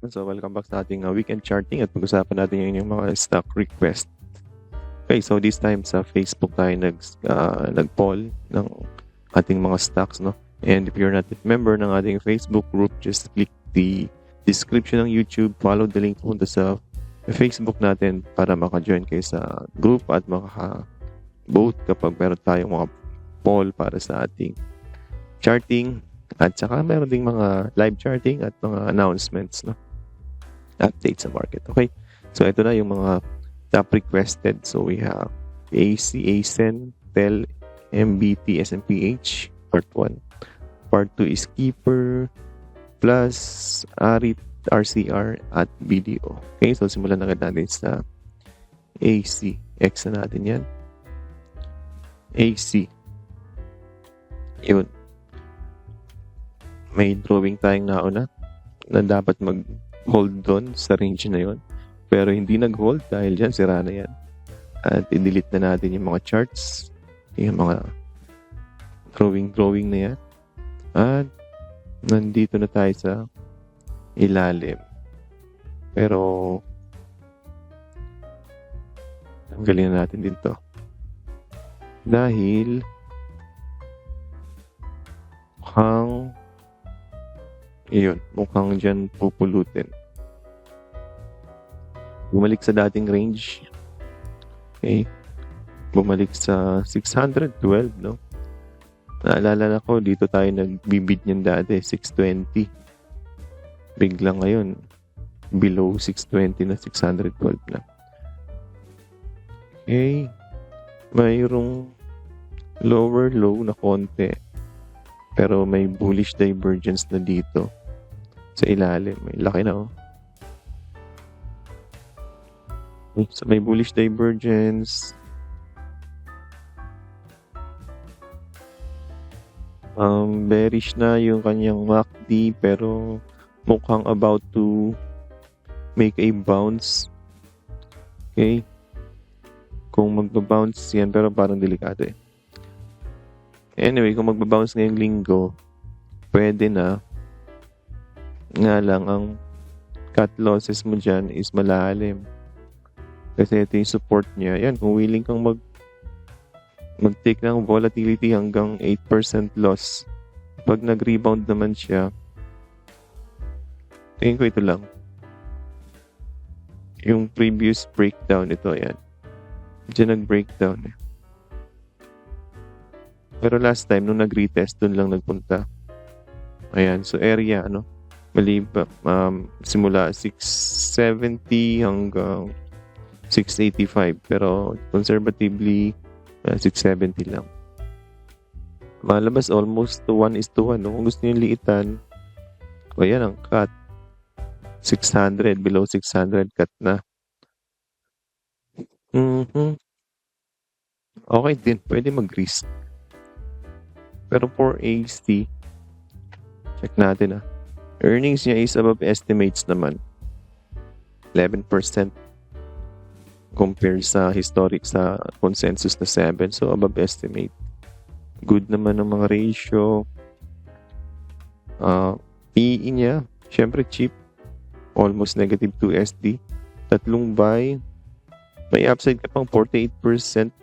So, welcome back sa ating weekend charting at pag-usapan natin yung mga stock request. Okay, so this time sa Facebook tayo nag-poll ng ating mga stocks, no? And if you're not a member ng ating Facebook group, just click the description ng YouTube, follow the link punta sa Facebook natin para maka-join kayo sa group at maka-vote kapag meron tayong mga poll para sa ating charting. At saka meron ding mga live charting at mga announcements, no? Update sa market. Okay. So, ito na yung mga top requested. So, we have AC, ASEN, TEL, MBT, SMPH, part 1. Part 2 is Keeper, plus ARIT, RCR, at BDO. Okay. So, simulan na natin sa AC. X na natin yan. AC. Yun. May drawing tayong nauna na dapat hold doon sa range na yon, pero hindi nag-hold dahil dyan sira na yan at i-delete na natin yung mga charts, yung mga drawing na yan, at nandito na tayo sa ilalim, pero tanggalin na natin dito dahil mukhang dyan pupulutin. Bumalik sa dating range. Okay. Bumalik sa 612, no? Naalala na ko, dito tayo nagbibid niyan dati, 620. Bigla ngayon, below 620 na 612 na. Okay. Mayroong lower low na konti. Pero may bullish divergence na dito. Sa ilalim. May laki na, oh. So, may bullish divergence. Bearish na yung kanyang MACD pero mukhang about to make a bounce. Okay? Kung magbabounce yan, pero parang delikado eh. Anyway, kung magbabounce ngayong linggo, pwede na. Nga lang, ang cut losses mo dyan is malalim. Kasi ito yung support niya. Yan, kung willing kang mag-take ng volatility hanggang 8% loss. Pag nag-rebound naman siya, tingin ko ito lang. Yung previous breakdown, ito, yan. Diyan nag-breakdown eh. Pero last time, nung nag-retest, dun lang nagpunta. Ayan, so area, simula 670 hanggang 685. Pero conservatively, 670 lang. Malabas almost to 1:1. No? Kung gusto nyo liitan, ayan ang cut. 600, below 600 cut na. Okay din, pwede mag-risk. Pero for AC, check natin earnings niya is above estimates naman. 11% compared sa historic sa consensus na 7. So above estimate. Good naman ang mga ratio. PE niya, syempre cheap. Almost negative 2 SD. Tatlong buy. May upside ka pang 48%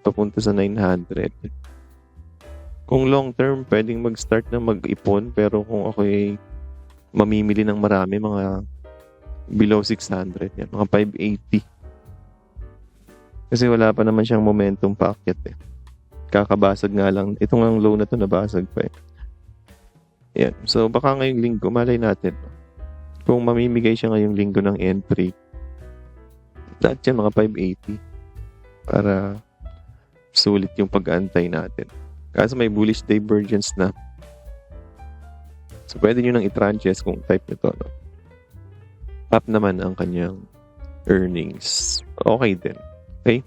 papunta sa 900. Kung long term, pwedeng mag-start na mag-ipon. Pero kung ako ay mamimili ng marami, mga below 600. Yan, mga 580. Kasi wala pa naman siyang momentum paakyat eh. Kakabasag nga lang. Itong ang low na to nabasag pa eh. Yan. So baka ngayong linggo, malay natin. Kung mamimigay siya ngayong linggo ng entry, lahat yan mga 580. Para sulit yung pag-aantay natin. Kaso may bullish divergence na. So, pwede nyo nang i-tranches kung type nito. No? Up naman ang kanyang earnings. Okay din. Okay?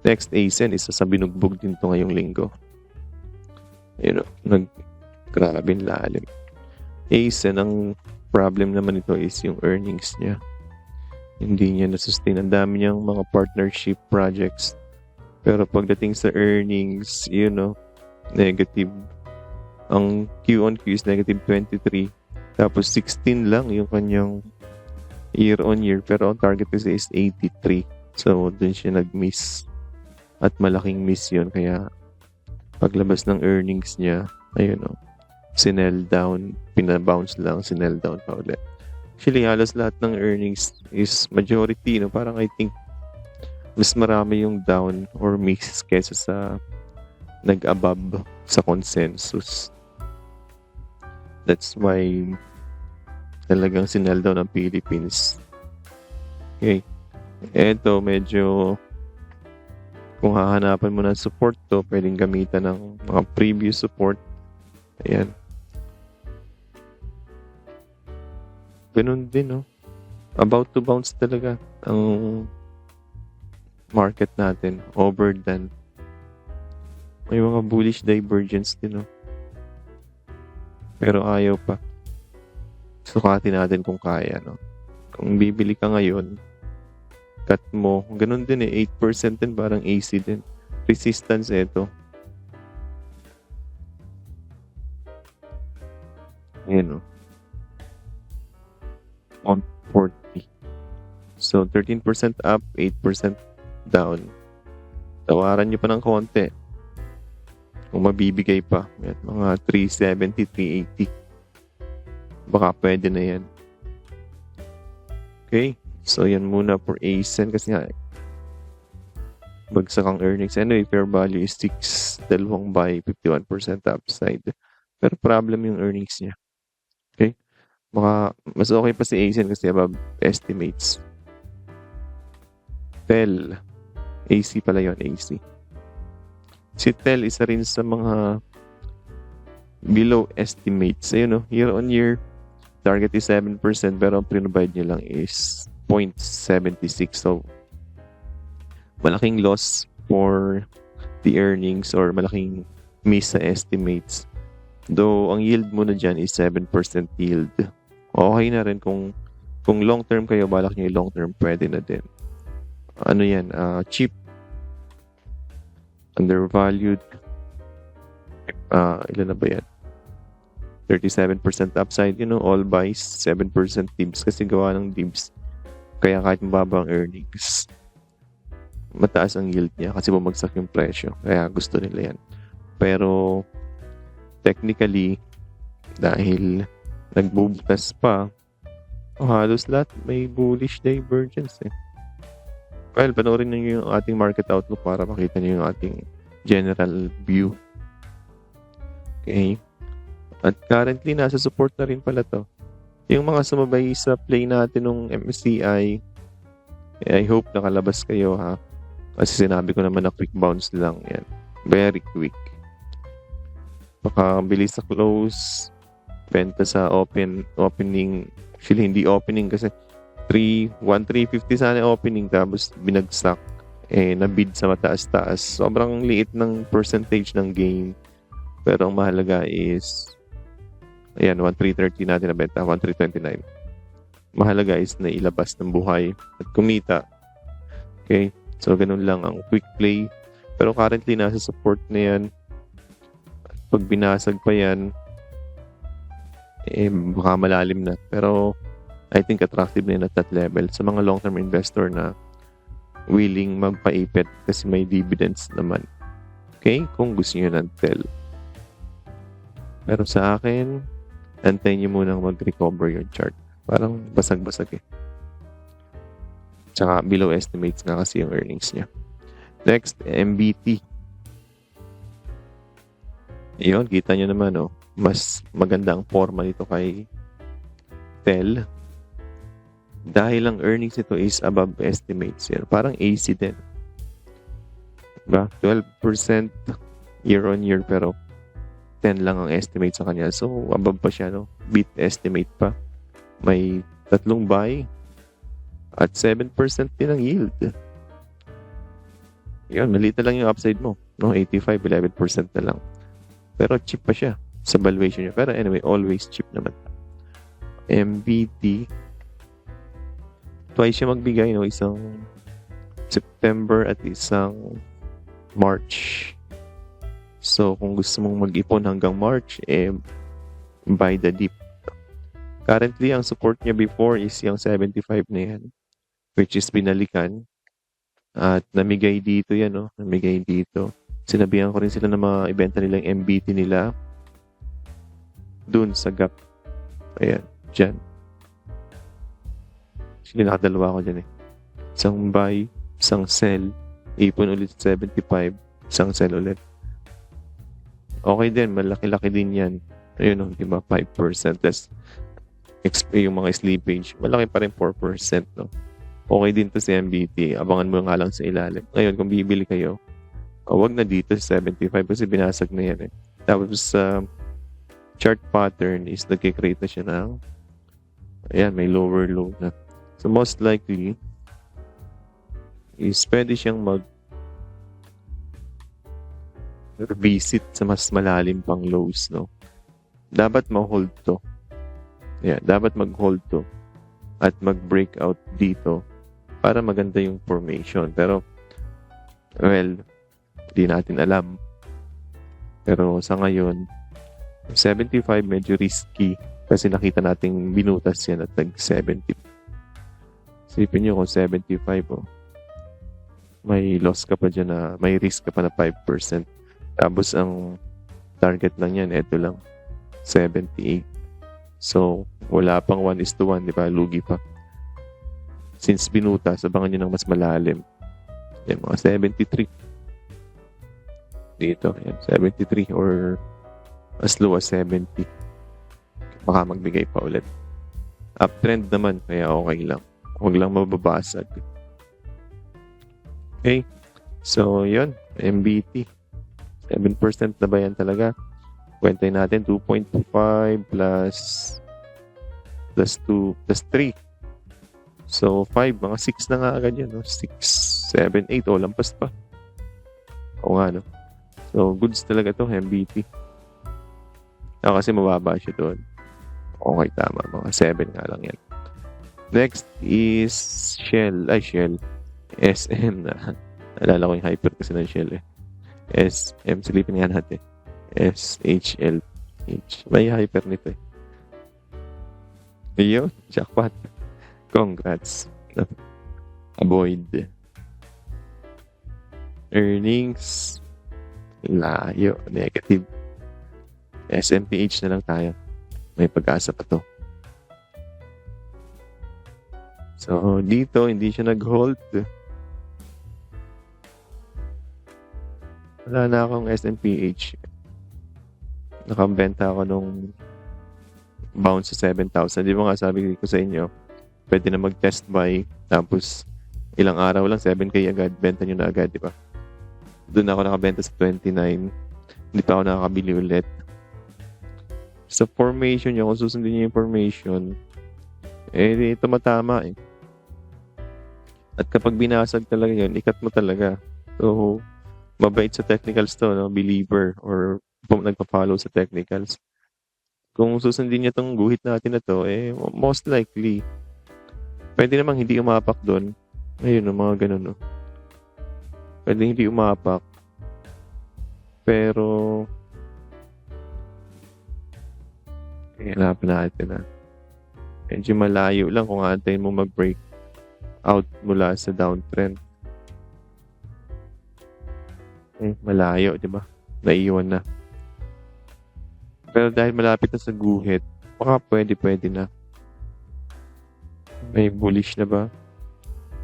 Next, ASEN, isa sa binugbog din to ngayong linggo. Grabing lalim. ASEN, ang problem naman ito is yung earnings niya. Hindi niya na-sustain. Ang dami niyang mga partnership projects. Pero pagdating sa earnings, negative. Ang Q on Q is negative 23. Tapos 16 lang yung kanyang year on year, pero ang target kasi is 83. So, dun siya nag-miss. At malaking miss yun. Kaya, paglabas ng earnings niya, ayun o, sinell down, pinabounce lang, sinell down pa ulit. Actually, halos lahat ng earnings is majority, no? Parang I think, mas marami yung down or miss kesa sa nag-above sa consensus. That's why talagang sinell down ng Philippines. Okay. Eto, medyo kung hahanapan mo ng support to, pwedeng gamitan ng mga previous support. Ayan. Ganun din, no? About to bounce talaga ang market natin over than may mga bullish divergence din, no? Pero ayaw pa. Sukatin natin kung kaya, no? Kung bibili ka ngayon, cut mo. Ganun din 8% din, parang AC din. Resistance ito. Ayan, no? 140. So, 13% up, 8% down. Tawaran nyo pa ng konti. Kung mabibigay pa. Ayan, mga 370, 380. Baka pwede na yan. Okay? So, yan muna for ASEN kasi nga bagsak ang earnings. Anyway, fair value is 6. Dalawang buy, 51% upside. Pero problem yung earnings niya. Okay? Baka mas okay pa si ASEN kasi above estimates. TEL. AC pala yon, AC. Si TEL isa rin sa mga below estimates. Ayun, no? Year on year, target is 7% pero ang provide niya lang is 0.76. So, malaking loss for the earnings or malaking miss sa estimates. Though, ang yield mo na dyan is 7% yield. Okay na rin kung long term kayo, balak nyo long term, pwede na din. Ano yan? Cheap. Undervalued. Ilan na ba yan? 37% upside, all buys, 7% dibs kasi gawa ng dibs. Kaya kahit mababa ang earnings, mataas ang yield niya kasi bumagsak yung presyo. Kaya gusto nila yan. Pero, technically, dahil nagbubukas pa, halos lahat may bullish divergence eh. Well, panoorin niyo yung ating market outlook para makita niyo yung ating general view. Okay. At currently, nasa support na rin pala to. Yung mga sumabay sa play natin ng MSCI, I hope nakalabas kayo ha. Kasi sinabi ko naman na quick bounce lang yan. Very quick. Baka bilis sa close, benta sa opening. Actually, hindi opening kasi 1,350 sana opening tapos binagsak. Nabid sa mataas-taas. Sobrang liit ng percentage ng gain. Pero ang mahalaga is ayan, 1,330 natin na benta, 1,329. Mahalaga is na ilabas ng buhay at kumita. Okay? So, ganun lang ang quick play. Pero currently, nasa support na yan. Pag binasag pa yan, baka malalim na. Pero, I think attractive na yun at that level. Sa mga long-term investor na willing magpaipit kasi may dividends naman. Okay? Kung gusto nyo ng TEL. Pero sa akin, antayin nyo munang mag-recover yung chart. Parang basag-basag eh. Tsaka below estimates nga kasi yung earnings niya. Next, MBT. Yun, kita nyo naman, oh. Mas maganda ang forma nito kay TEL. Dahil ang earnings nito is above estimates. Yan. Parang AC din. Diba? 12% year on year pero 10 lang ang estimate sa kanya. So, above pa siya, no? Beat estimate pa. May 3 buy at 7% din ang yield. Yan, maliit na lang yung upside mo. No? 85, 11% na lang. Pero cheap pa siya sa valuation niya. Pero anyway, always cheap naman. MBT. Twice siya magbigay, no? Isang September at isang March. So, kung gusto mong mag-ipon hanggang March, buy the dip. Currently, ang support niya before is yung 75 na yan, which is binalikan. At namigay dito yan, no? Namigay dito. Sinabihan ko rin sila na mga ibenta nilang MBT nila dun sa gap. Ayan, dyan. Actually, nakadalawa ko dyan eh. Isang buy, isang sell, ipon ulit 75, isang sell ulit. Okay din, malaki-laki din yan. Ayun, no, di ba? 5%. That's yung mga slippage. Malaki pa rin 4%, no? Okay din to si MBT. Abangan mo nga lang sa ilalim. Ngayon, kung bibili kayo, wag na dito sa 75 kasi binasag na yan eh. Tapos sa chart pattern is nagkikreate na siya ng ayan, may lower low na. So most likely is pwede siyang visit sa mas malalim pang lows, no? Dapat ma-hold to. Yeah, dapat mag-hold to at mag-breakout dito para maganda yung formation. Pero well, di natin alam. Pero sa ngayon, 75 medyo risky kasi nakita nating binutas yan at nag-70. Sipin nyo kung 75, oh. May loss ka pa dyan na, may risk ka pa na 5%. Tapos ang target lang yan, eto lang, 78. So, wala pang 1:1, di ba? Lugi pa. Since binutas, abangan nyo ng mas malalim. Yan, mga 73. Dito, yan, 73 or as low as 70. Baka magbigay pa ulit. Uptrend naman, kaya okay lang. Huwag lang mababasag. Okay. So, yun. MBT. 7% na ba yan talaga? Kwentayin natin 2.25 plus 2 plus 3. So, 5. Mga 6 na nga agad yan. No? 6, 7, 8. O, lampas pa. O nga, no? So, goods talaga to MBT. Kasi mababa siya doon. Okay, tama. Mga 7 nga lang yan. Next is Shell. Ay, Shell. SM na. Nalala ko yung hyper kasi ng Shell eh. SM. Silipin nga natin. SHLH. May hyper nito eh. Ayun. Jackpot. Congrats. Avoid. Earnings. Layo. Negative. SMPH na lang tayo. May pag-asa pa to. So, dito, hindi siya nag-hold. Wala na akong SMPH. Nakabenta ako nung bounce sa 7,000. Di ba nga sabi ko sa inyo, pwede na mag-test buy. Tapos, ilang araw lang, 7K agad. Benta nyo na agad, di ba? Doon ako nakabenta sa 29. Hindi pa ako nakakabili ulit. Sa formation nyo, kung susundin nyo yung formation, eh, tumatama eh. At kapag binasag talaga yun, ikat mo talaga. So, mabait sa technicals to, no? Believer or nagpa-follow sa technicals. Kung susundin niya tong guhit natin na to, eh, most likely, pwede namang hindi umapak doon. Ayun, mga ganun, no? Pwede hindi umapak. Pero, hinapan natin na. Medyo malayo lang kung antayin mo mag-break out mula sa downtrend. Malayo, di ba? Naiiwan na. Pero dahil malapit na sa guhit, baka pwede na. May bullish na ba?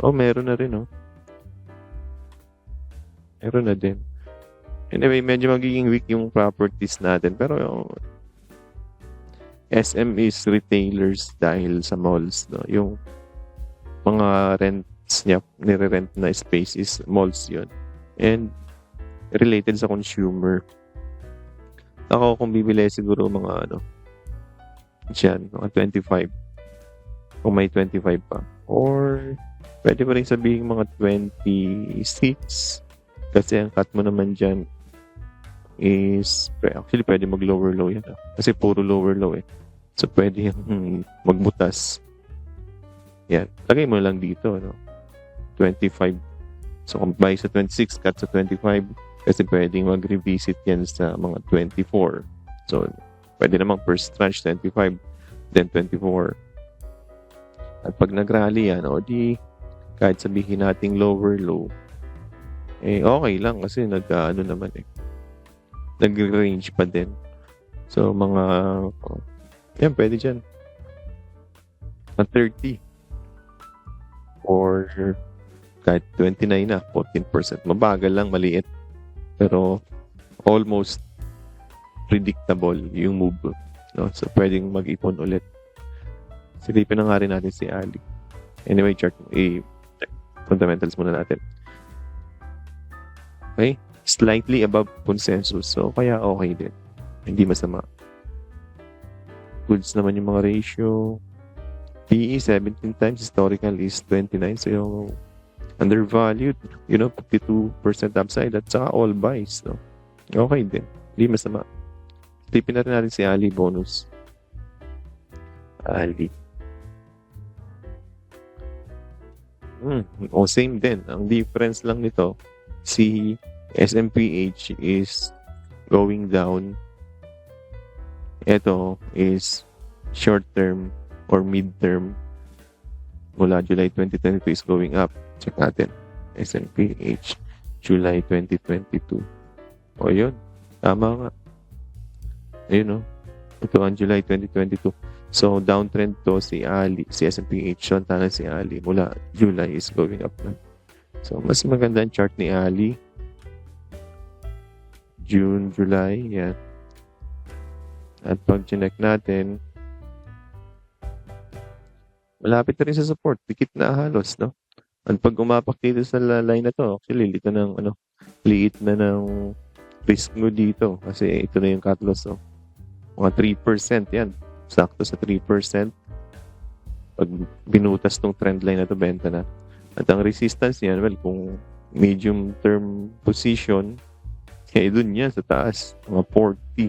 Oh, meron na rin, oh. Meron na din. Anyway, medyo magiging weak yung properties natin. Pero yung SM is retailers dahil sa malls, no? Yung mga rents niya, nire-rent na space is malls yun. And related sa consumer. Ako kung bibili siguro mga dyan, mga 25. Kung may 25 pa. Or pwede pa rin sabihin mga 26. Kasi ang cut mo naman dyan is, actually pwede mag-lower low yan. Kasi puro lower low eh. So pwede yung magbutas. Yan. Lagay mo lang dito, 25. So kung buy sa 26, cut sa 25, kasi pwedeng mag-revisit yan sa mga 24. So, pwede namang first tranche 25, then 24. At pag nag-rally yan, o di kahit sabihin nating lower low, okay lang kasi nag-ano naman nag-range pa din. So, mga, yan, pwede dyan. 30 or kahit 29 na, 14%. Mabagal lang, maliit. Pero, almost predictable yung move. No? So, pwedeng mag-ipon ulit. Silipin na nga rin natin si Ali. Anyway, chart, fundamentals muna natin. Okay? Slightly above consensus. So, kaya okay din. Hindi masama. Goods naman yung mga ratio. PE 17 times. Historical is 29. So, yung undervalued, 52% upside. At saka all buys. No? Okay din. Hindi masama. Tipin na rin natin si Ali bonus. Ali. Same din. Ang difference lang nito, si SMPH is going down. Ito is short term or mid term. Mula July 2022 is going up. Check natin. SMPH July 2022. O yun. Tama nga. Ayun, no? Ito ang July 2022. So, downtrend to si Ali, si SMPH, Shontana si Ali. Mula July is going up na. So, mas maganda ang chart ni Ali. June, July, yan. At pag chinek natin, malapit na rin sa support. Dikit na halos, no? At pag umapak dito sa line na to, actually, liit na ng risk mo dito. Kasi ito na yung cut loss, no? Mga 3% yan. Sakto sa 3%. Pag binutas tong trend line na to, benta na. At ang resistance niyan, well, kung medium term position, dun yan sa taas. Mga 40.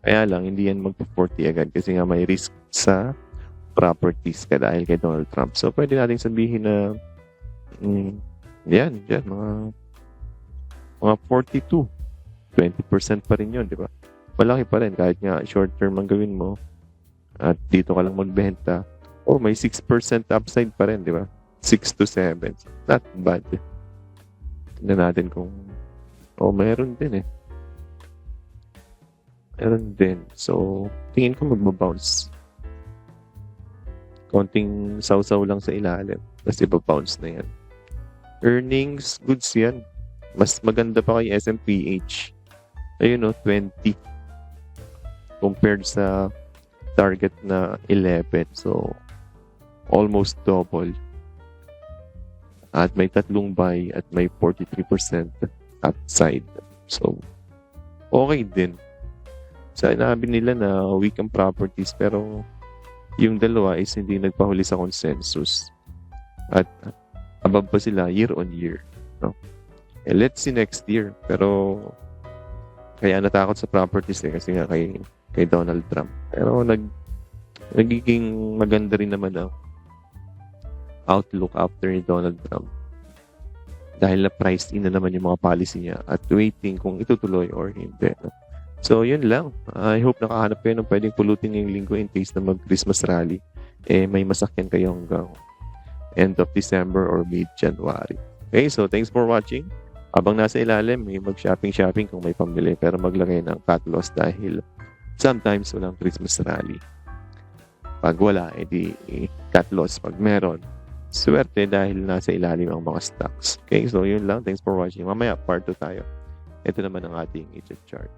Kaya lang, hindi yan magpa-40 agad kasi nga may risk sa properties ka dahil kay Donald Trump. So, pwede natin sabihin na yan, mga 42. 20% pa rin yun, di ba? Malaki pa rin kahit nga short term ang gawin mo at dito ka lang magbenta. May 6% upside pa rin, di ba? 6 to 7. Not bad. Tignan natin kung meron din Meron din. So, tingin ko magbabounce. Konting saw-saw lang sa ilalim. Kasi babounce na yan. Earnings, goods yan. Mas maganda pa kay SMPH. Ayun 20. Compared sa target na 11. So, almost double. At may 3 buy at may 43% upside. So, okay din. Sinabi nila na weak ang properties pero yung dalawa is hindi nagpahuli sa consensus. At above pa sila year on year. No? Let's see next year. Pero kaya natakot sa properties kasi nga kay Donald Trump. Pero nagiging maganda rin naman ang outlook after ni Donald Trump. Dahil na-priced in na naman yung mga policy niya at waiting kung itutuloy or hindi. So, yun lang. I hope nakahanap kayo ng pwedeng pulutin ngayong linggo in case na mag-Christmas rally. May masakyan kayo hanggang end of December or mid-January. Okay, so thanks for watching. Habang nasa ilalim, may mag-shopping kung may pambili pero maglagay ng cut loss dahil sometimes walang Christmas rally. Pag wala, edi cut loss. Pag meron, swerte dahil nasa ilalim ang mga stocks. Okay, so yun lang. Thanks for watching. Mamaya, part 2 tayo. Ito naman ang ating chart.